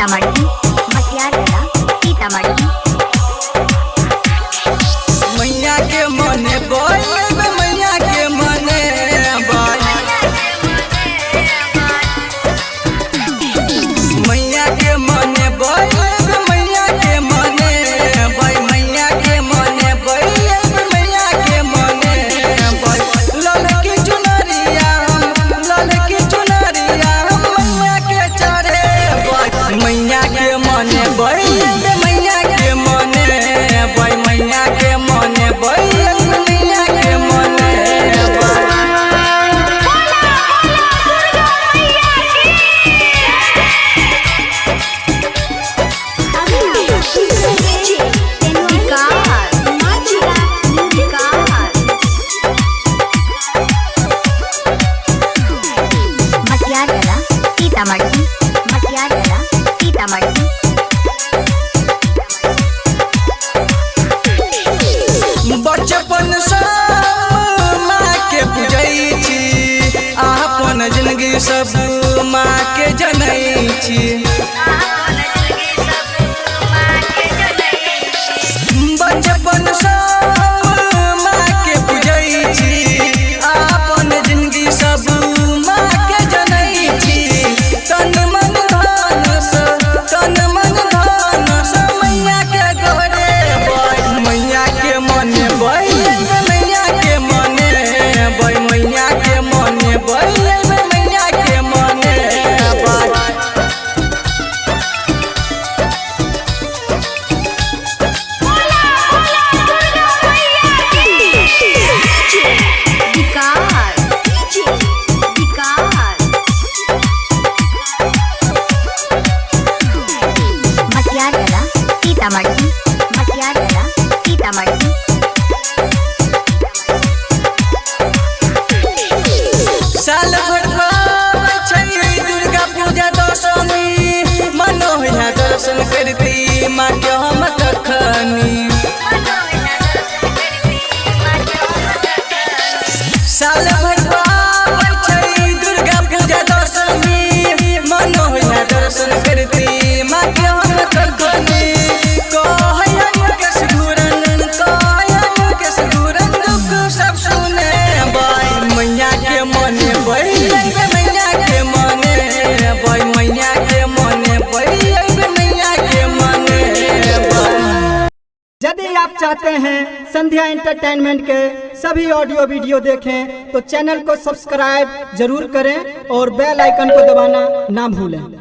सीतामढ़ी मटियारगला सीतामढ़ी। मैया के मने बोल मैया के मने बोल मैया के मने बोल मैया के मने बोल मैया के मने बोल मैया के मने बोल ललकी चुनरिया मैया के चढ़े बोल मैया के मने बोल मैया के मने बोल मैया के मने बोल मैया के मने मटियारगला सीतामढ़ी मटियारगला सीतामढ़ी। बचपन से माँ के पूजै छी अपन जिंदगी सब माँ के जनै छी। बचपन से माँ के पूजै छी अपन जिंदगी सब माँ के जनै छी। तन मन धन से मैया के गोरे बोल मैया के मने बोल मैया के मने बोल मैया के मने बोल मैया के मने बोल। मटियारगला सीतामढ़ी मटियारगला सीतामढ़ी। साल भर पाबै छै दुर्गा पूजा दशमी मनो होइहा दर्शन करती माँ के हम तखनी। साल भर पाबै छै दुर्गा पूजा दशमी मनो होइहा दर्शन करती माँ के हम तखनी। दुख सब सुने बाई मैया के मने बैठ मैया के मने बाई मैया के मने बैठ मैया के मने बाई। यदि आप चाहते हैं संध्या एंटरटेनमेंट के सभी ऑडियो वीडियो देखें तो चैनल को सब्सक्राइब जरूर करें और बेल आइकन को दबाना ना भूलें।